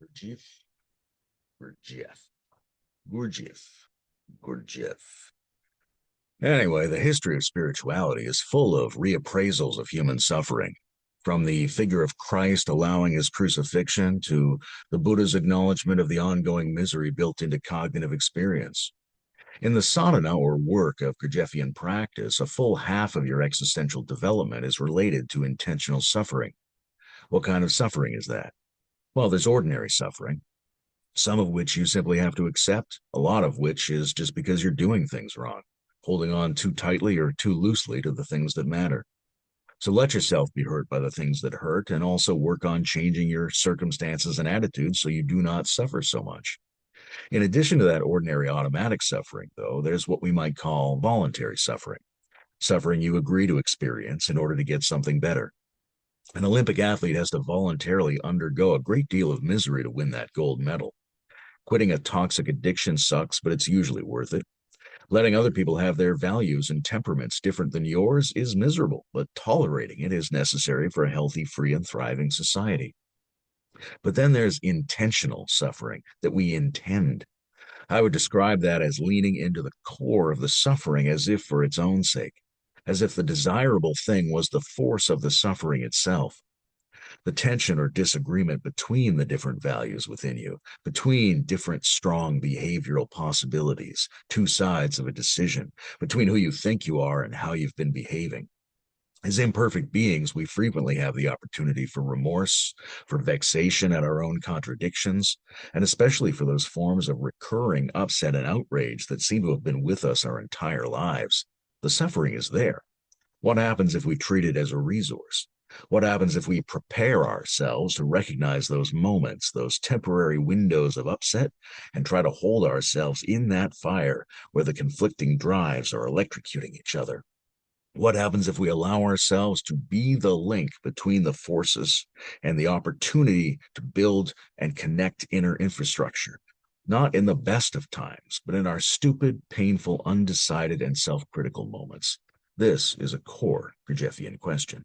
Gurdjieff, Gurdjieff, Gurdjieff, Gurdjieff. Anyway, the history of spirituality is full of reappraisals of human suffering, from the figure of Christ allowing his crucifixion to the Buddha's acknowledgement of the ongoing misery built into cognitive experience. In the sadhana or work of Gurdjieffian practice, a full half of your existential development is related to intentional suffering. What kind of suffering is that? Well, there's ordinary suffering, some of which you simply have to accept, a lot of which is just because you're doing things wrong, holding on too tightly or too loosely to the things that matter. So let yourself be hurt by the things that hurt and also work on changing your circumstances and attitudes so you do not suffer so much. In addition to that ordinary automatic suffering, though, there's what we might call voluntary suffering, suffering you agree to experience in order to get something better. An Olympic athlete has to voluntarily undergo a great deal of misery to win that gold medal. Quitting a toxic addiction sucks, but it's usually worth it. Letting other people have their values and temperaments different than yours is miserable, but tolerating it is necessary for a healthy, free, and thriving society. But then there's intentional suffering that we intend. I would describe that as leaning into the core of the suffering as if for its own sake, as if the desirable thing was the force of the suffering itself. The tension or disagreement between the different values within you, between different strong behavioral possibilities, two sides of a decision, between who you think you are and how you've been behaving. As imperfect beings, we frequently have the opportunity for remorse, for vexation at our own contradictions, and especially for those forms of recurring upset and outrage that seem to have been with us our entire lives. The suffering is there. What happens if we treat it as a resource? What happens if we prepare ourselves to recognize those moments, those temporary windows of upset, and try to hold ourselves in that fire where the conflicting drives are electrocuting each other? What happens if we allow ourselves to be the link between the forces and the opportunity to build and connect inner infrastructure? Not in the best of times, but in our stupid, painful, undecided, and self critical moments. This is a core Gurdjieffian question.